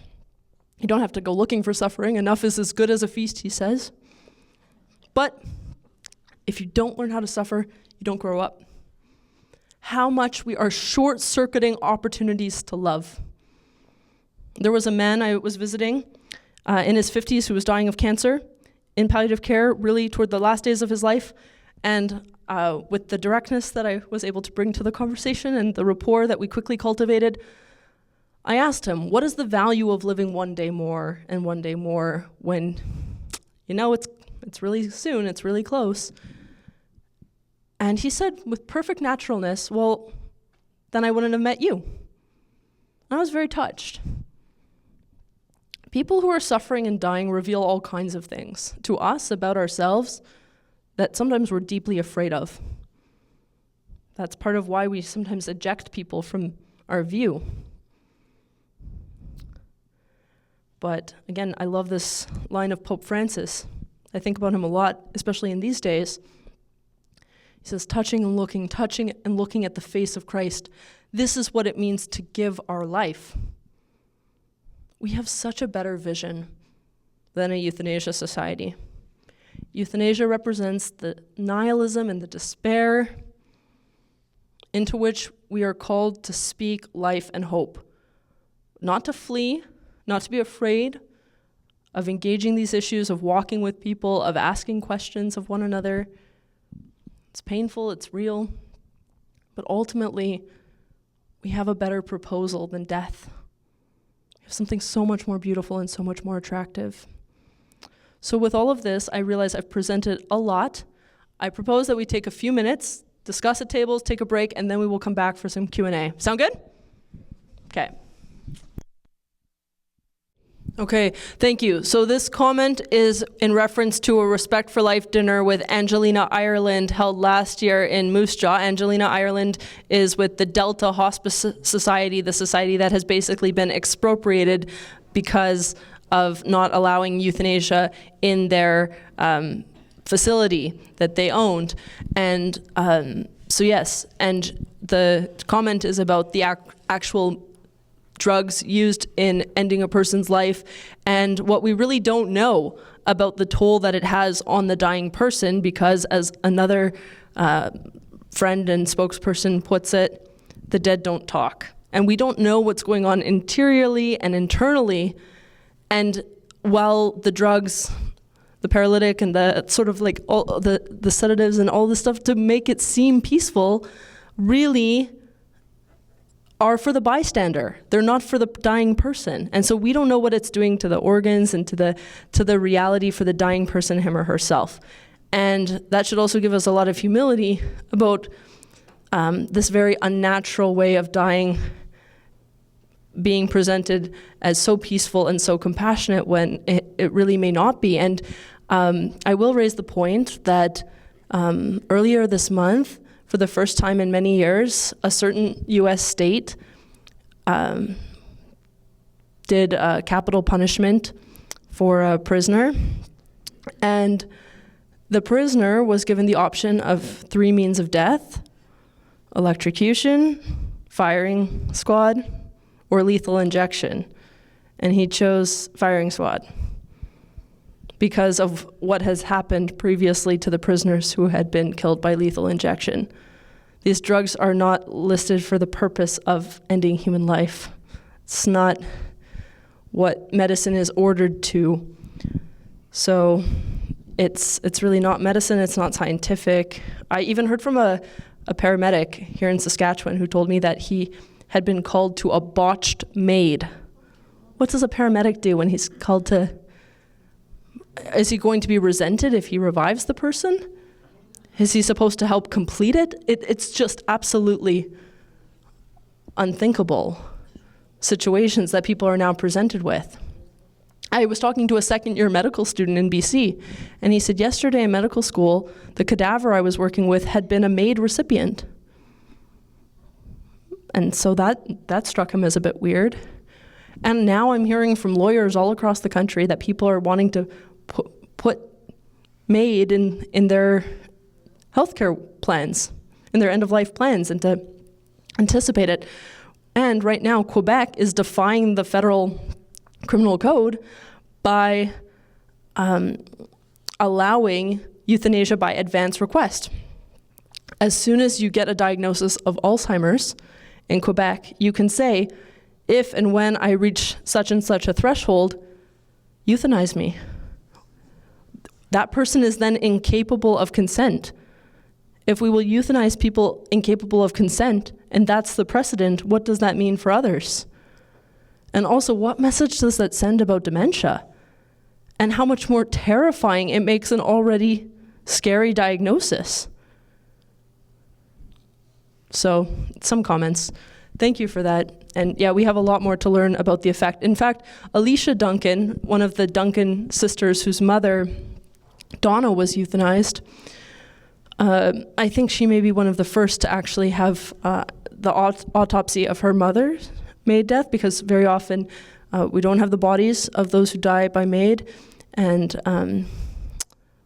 You don't have to go looking for suffering. Enough is as good as a feast, he says. But if you don't learn how to suffer, you don't grow up. How much we are short-circuiting opportunities to love. There was a man I was visiting in his 50s who was dying of cancer in palliative care, really toward the last days of his life. And with the directness that I was able to bring to the conversation and the rapport that we quickly cultivated, I asked him, what is the value of living one day more and one day more when, it's really soon, it's really close. And he said, with perfect naturalness, well, then I wouldn't have met you. And I was very touched. People who are suffering and dying reveal all kinds of things to us about ourselves that sometimes we're deeply afraid of. That's part of why we sometimes eject people from our view. But again, I love this line of Pope Francis. I think about him a lot, especially in these days. He says, touching and looking at the face of Christ. This is what it means to give our life. We have such a better vision than a euthanasia society. Euthanasia represents the nihilism and the despair into which we are called to speak life and hope. Not to flee, not to be afraid of engaging these issues, of walking with people, of asking questions of one another. It's painful, it's real, But ultimately, we have a better proposal than death. We have something so much more beautiful and so much more attractive. So with all of this, I realize I've presented a lot. I propose that we take a few minutes, discuss at tables, take a break, and then we will come back for some Q&A. Sound good? Okay. Okay, thank you. So this comment is in reference to a Respect for Life dinner with Angelina Ireland held last year in Moose Jaw. Angelina Ireland is with the Delta Hospice Society, the society that has basically been expropriated because of not allowing euthanasia in their facility that they owned. And so yes, and the comment is about the actual drugs used in ending a person's life, and what we really don't know about the toll that it has on the dying person, because as another friend and spokesperson puts it, the dead don't talk. And we don't know what's going on interiorly and internally, and while the drugs, the paralytic and the sort of like all the sedatives and all this stuff to make it seem peaceful, really are for the bystander. They're not for the dying person. And so we don't know what it's doing to the organs and to the reality for the dying person, him or herself. And that should also give us a lot of humility about this very unnatural way of dying being presented as so peaceful and so compassionate when it really may not be. And I will raise the point that earlier this month, for the first time in many years, a certain U.S. state did capital punishment for a prisoner. And the prisoner was given the option of 3 means of death: electrocution, firing squad, or lethal injection. And he chose firing squad because of what has happened previously to the prisoners who had been killed by lethal injection. These drugs are not listed for the purpose of ending human life. It's not what medicine is ordered to. So it's really not medicine, it's not scientific. I even heard from a paramedic here in Saskatchewan who told me that he had been called to a botched maid. What does a paramedic do when he's called to? Is he going to be resented if he revives the person? Is he supposed to help complete it? It's just absolutely unthinkable situations that people are now presented with. I was talking to a second-year medical student in BC, and he said yesterday in medical school, the cadaver I was working with had been a MAID recipient. And so that struck him as a bit weird. And now I'm hearing from lawyers all across the country that people are wanting to put MAID in their healthcare plans, in their end-of-life plans, and to anticipate it. And right now, Quebec is defying the federal criminal code by allowing euthanasia by advance request. As soon as you get a diagnosis of Alzheimer's in Quebec, you can say, if and when I reach such and such a threshold, euthanize me. That person is then incapable of consent. If we will euthanize people incapable of consent, and that's the precedent, what does that mean for others? And also, what message does that send about dementia? And how much more terrifying it makes an already scary diagnosis. So, some comments. Thank you for that. And yeah, we have a lot more to learn about the effect. In fact, Alicia Duncan, one of the Duncan sisters whose mother, Donna, was euthanized, I think she may be one of the first to actually have the autopsy of her mother made death, because very often we don't have the bodies of those who die by MAID, and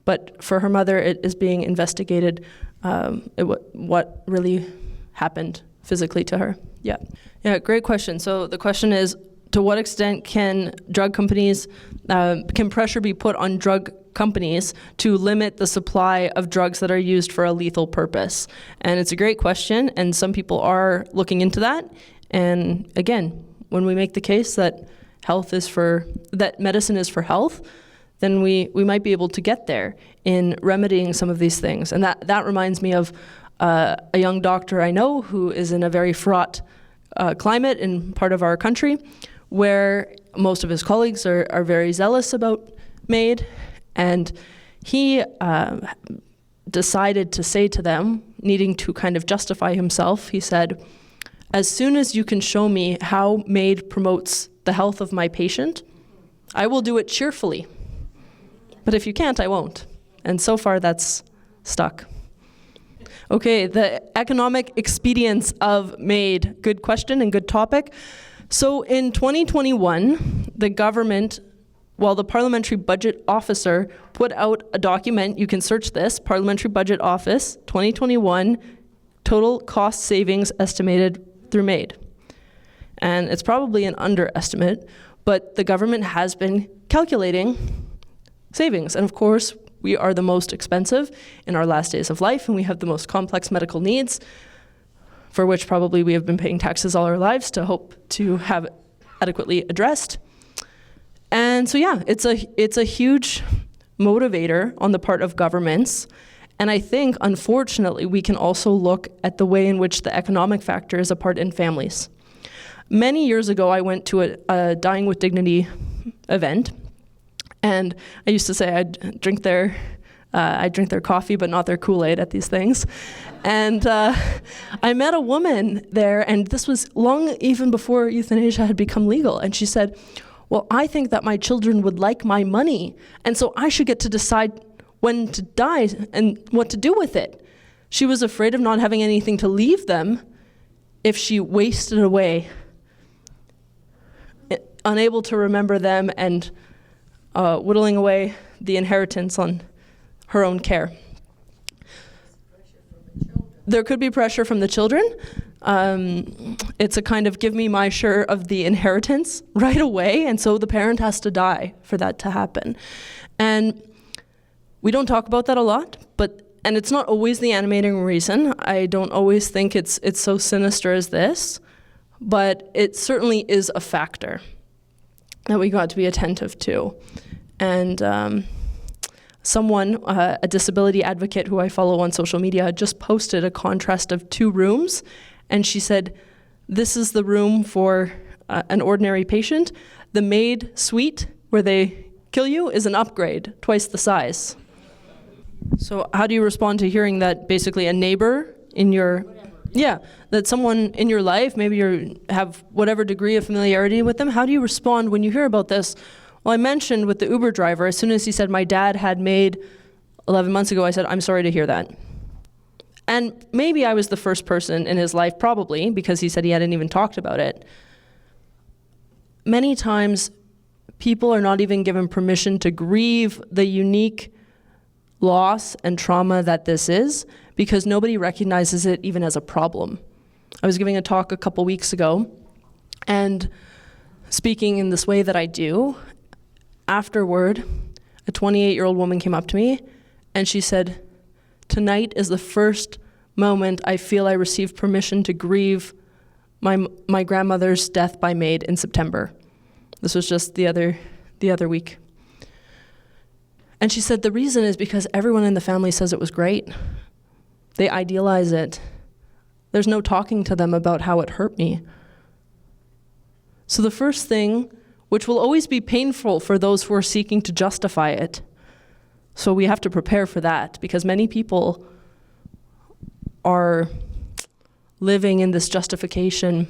but for her mother, it is being investigated what really happened physically to her. Yeah, great question. So the question is, to what extent can drug companies, can pressure be put on drug companies to limit the supply of drugs that are used for a lethal purpose? And it's a great question, and some people are looking into that. And again, when we make the case that that medicine is for health, then we might be able to get there in remedying some of these things. And that reminds me of a young doctor I know who is in a very fraught climate in part of our country, where most of his colleagues are very zealous about MAID, and he decided to say to them, needing to kind of justify himself, he said, as soon as you can show me how MAID promotes the health of my patient, I will do it cheerfully. But if you can't, I won't. And so far that's stuck. Okay, the economic expedience of MAID. Good question and good topic. So in 2021, the government, the Parliamentary Budget Officer put out a document, you can search this, Parliamentary Budget Office, 2021, total cost savings estimated through MAID. And it's probably an underestimate, but the government has been calculating savings. And of course, we are the most expensive in our last days of life, and we have the most complex medical needs, for which probably we have been paying taxes all our lives to hope to have adequately addressed. And so yeah, it's a huge motivator on the part of governments. And I think, unfortunately, we can also look at the way in which the economic factor is a part in families. Many years ago, I went to a Dying with Dignity event, and I used to say I'd drink their coffee, but not their Kool-Aid at these things. And I met a woman there, and this was long even before euthanasia had become legal, and she said, well, I think that my children would like my money, and so I should get to decide when to die and what to do with it. She was afraid of not having anything to leave them if she wasted away, unable to remember them and whittling away the inheritance on her own care. There could be pressure from the children. It's a kind of give me my share of the inheritance right away, and so the parent has to die for that to happen. And we don't talk about that a lot, and it's not always the animating reason. I don't always think it's so sinister as this, but it certainly is a factor that we got to be attentive to. And someone, a disability advocate who I follow on social media, just posted a contrast of two rooms, and she said, this is the room for an ordinary patient. The MAID suite, where they kill you, is an upgrade, twice the size. So how do you respond to hearing that basically a neighbor in your, that someone in your life, maybe you have whatever degree of familiarity with them, how do you respond when you hear about this? Well, I mentioned with the Uber driver, as soon as he said my dad had MAID 11 months ago, I said, I'm sorry to hear that. And maybe I was the first person in his life, probably, because he said he hadn't even talked about it. Many times, people are not even given permission to grieve the unique loss and trauma that this is, because nobody recognizes it even as a problem. I was giving a talk a couple weeks ago, and speaking in this way that I do, afterward, a 28-year-old woman came up to me, and she said, tonight is the first moment I feel I received permission to grieve my grandmother's death by MAID in September. This was just the other week. And she said the reason is because everyone in the family says it was great. They idealize it. There's no talking to them about how it hurt me. So the first thing, which will always be painful for those who are seeking to justify it, so we have to prepare for that, because many people are living in this justification,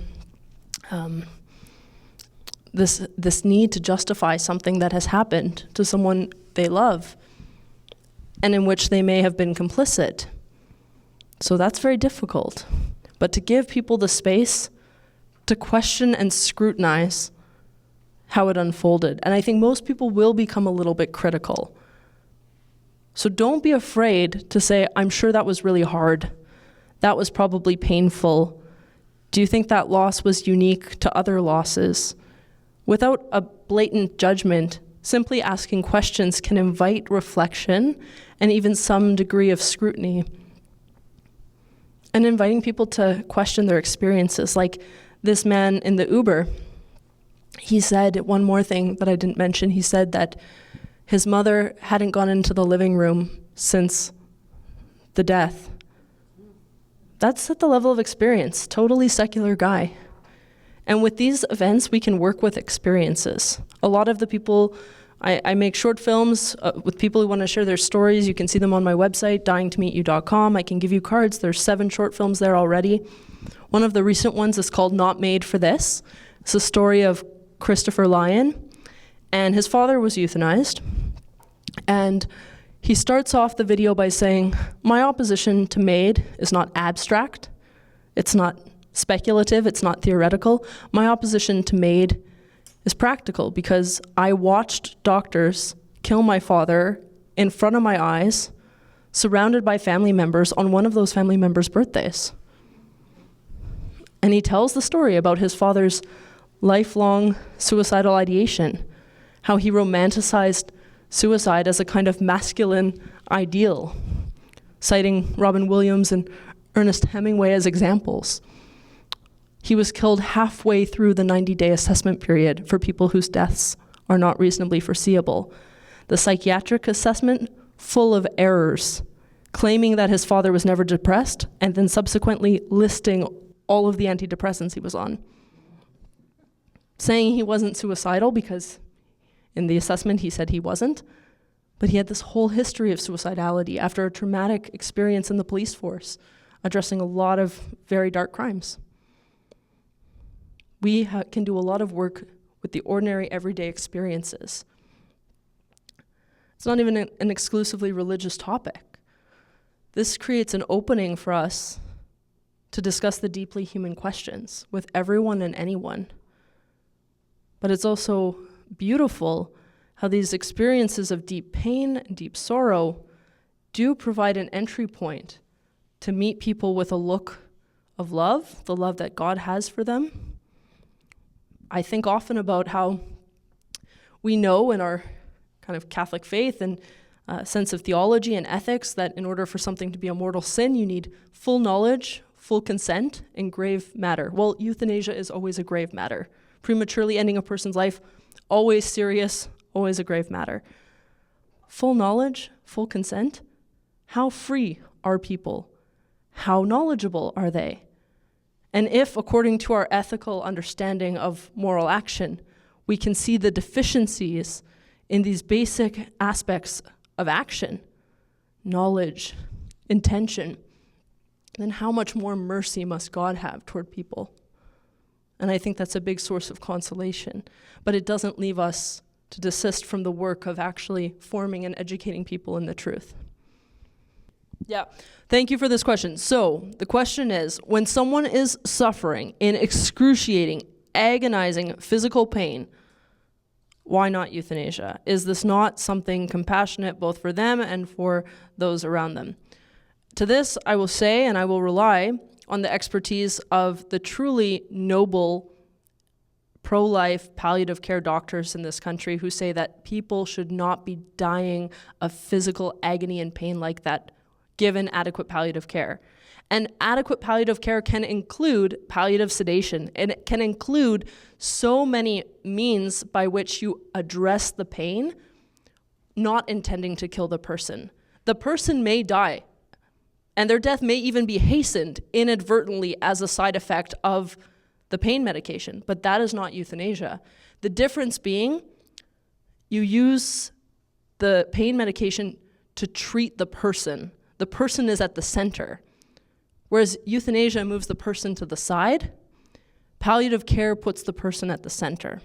this need to justify something that has happened to someone they love, and in which they may have been complicit. So that's very difficult. But to give people the space to question and scrutinize how it unfolded. And I think most people will become a little bit critical. So don't be afraid to say, I'm sure that was really hard. That was probably painful. Do you think that loss was unique to other losses? Without a blatant judgment, simply asking questions can invite reflection and even some degree of scrutiny. And inviting people to question their experiences, like this man in the Uber. He said one more thing that I didn't mention. He said that his mother hadn't gone into the living room since the death. That's at the level of experience, totally secular guy. And with these events, we can work with experiences. A lot of the people, I make short films with people who want to share their stories. You can see them on my website, dyingtomeetyou.com. I can give you cards. There's 7 short films there already. One of the recent ones is called Not Made for This. It's a story of Christopher Lyon, and his father was euthanized. And he starts off the video by saying, my opposition to MAID is not abstract, it's not speculative, it's not theoretical. My opposition to MAID is practical because I watched doctors kill my father in front of my eyes, surrounded by family members on one of those family members' birthdays. And he tells the story about his father's lifelong suicidal ideation, how he romanticized suicide as a kind of masculine ideal, citing Robin Williams and Ernest Hemingway as examples. He was killed halfway through the 90-day assessment period for people whose deaths are not reasonably foreseeable. The psychiatric assessment, full of errors, claiming that his father was never depressed, and then subsequently listing all of the antidepressants he was on. Saying he wasn't suicidal because in the assessment he said he wasn't, but he had this whole history of suicidality after a traumatic experience in the police force, addressing a lot of very dark crimes. We can do a lot of work with the ordinary everyday experiences. It's not even an exclusively religious topic. This creates an opening for us to discuss the deeply human questions with everyone and anyone. But it's also beautiful how these experiences of deep pain and deep sorrow do provide an entry point to meet people with a look of love, the love that God has for them. I think often about how we know in our kind of Catholic faith and sense of theology and ethics that in order for something to be a mortal sin, you need full knowledge, full consent, and grave matter. Well, euthanasia is always a grave matter. Prematurely ending a person's life, always serious, always a grave matter. Full knowledge, full consent. How free are people? How knowledgeable are they? And if, according to our ethical understanding of moral action, we can see the deficiencies in these basic aspects of action, knowledge, intention, then how much more mercy must God have toward people? And I think that's a big source of consolation. But it doesn't leave us to desist from the work of actually forming and educating people in the truth. Yeah, thank you for this question. So the question is, when someone is suffering in excruciating, agonizing physical pain, why not euthanasia? Is this not something compassionate both for them and for those around them? To this, I will say, and I will rely on the expertise of the truly noble pro-life palliative care doctors in this country who say that people should not be dying of physical agony and pain like that given adequate palliative care. And adequate palliative care can include palliative sedation, and it can include so many means by which you address the pain, not intending to kill the person. The person may die, and their death may even be hastened inadvertently as a side effect of the pain medication, but that is not euthanasia. The difference being, you use the pain medication to treat the person. The person is at the center. Whereas euthanasia moves the person to the side, palliative care puts the person at the center.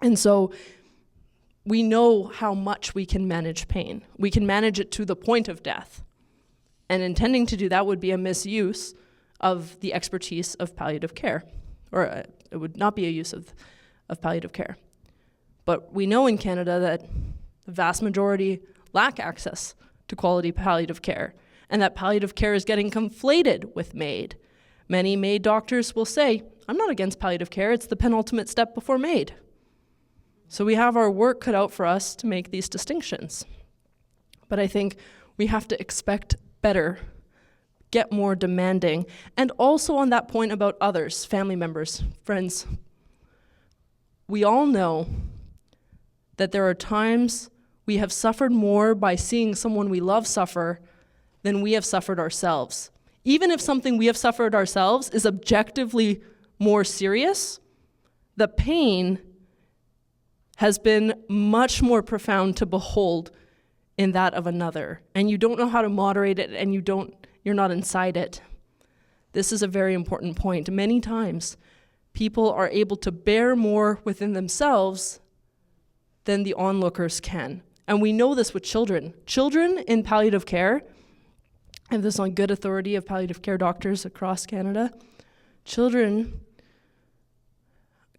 And so we know how much we can manage pain. We can manage it to the point of death. And intending to do that would be a misuse of the expertise of palliative care, or it would not be a use of palliative care. But we know in Canada that the vast majority lack access to quality palliative care, and that palliative care is getting conflated with MAID. Many MAID doctors will say, I'm not against palliative care, it's the penultimate step before MAID. So we have our work cut out for us to make these distinctions. But I think we have to expect better, get more demanding, and also on that point about others, family members, friends. We all know that there are times we have suffered more by seeing someone we love suffer than we have suffered ourselves, Even if something we have suffered ourselves is objectively more serious, the pain has been much more profound to behold in that of another. And you don't know how to moderate it, and you're not inside it. This is a very important point. Many times, people are able to bear more within themselves than the onlookers can. And we know this with children. Children in palliative care, and this is on good authority of palliative care doctors across Canada, children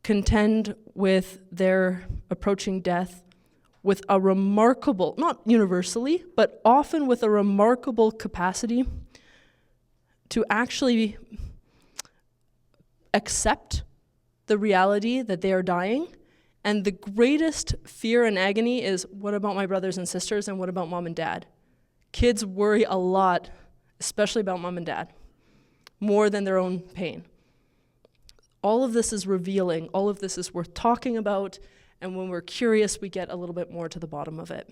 contend with their approaching death with a remarkable, not universally, but often with a remarkable capacity to actually accept the reality that they are dying. And the greatest fear and agony is, what about my brothers and sisters, and what about mom and dad? Kids worry a lot, especially about mom and dad, more than their own pain. All of this is revealing. All of this is worth talking about. And when we're curious, we get a little bit more to the bottom of it.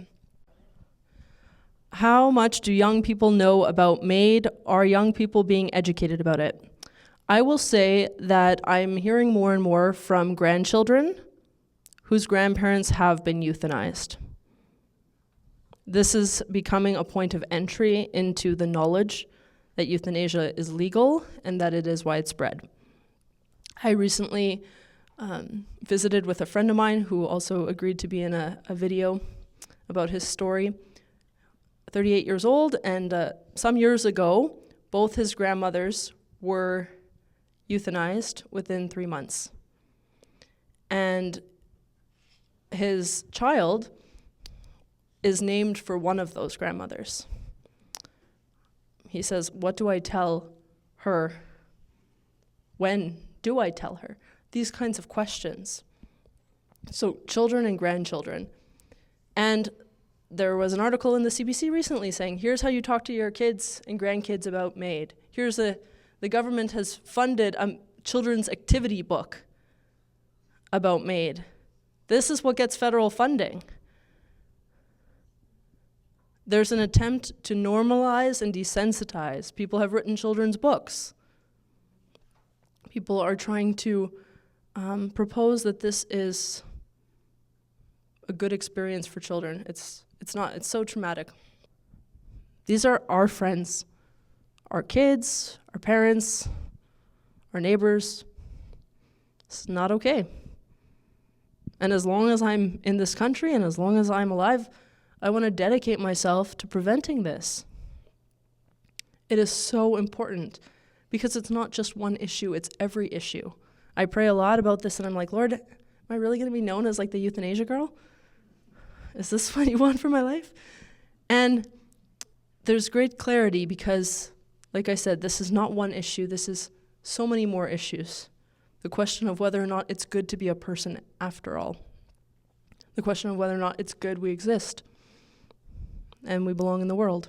How much do young people know about MAID? Are young people being educated about it? I will say that I'm hearing more and more from grandchildren whose grandparents have been euthanized. This is becoming a point of entry into the knowledge that euthanasia is legal and that it is widespread. I recently visited with a friend of mine who also agreed to be in a video about his story. 38 years old, and some years ago, both his grandmothers were euthanized within 3 months. And his child is named for one of those grandmothers. He says, what do I tell her? When do I tell her? These kinds of questions. So children and grandchildren. And there was an article in the CBC recently saying, here's how you talk to your kids and grandkids about MAID. Here's the government has funded a children's activity book about MAID. This is what gets federal funding. There's an attempt to normalize and desensitize. People have written children's books. People are trying to propose that this is a good experience for children. It's not. It's so traumatic. These are our friends, our kids, our parents, our neighbors. It's not okay. And as long as I'm in this country and as long as I'm alive, I want to dedicate myself to preventing this. It is so important because it's not just one issue, it's every issue. I pray a lot about this and I'm like, Lord, am I really going to be known as like the euthanasia girl? Is this what you want for my life? And there's great clarity because, like I said, this is not one issue. This is so many more issues. The question of whether or not it's good to be a person after all. The question of whether or not it's good we exist and we belong in the world.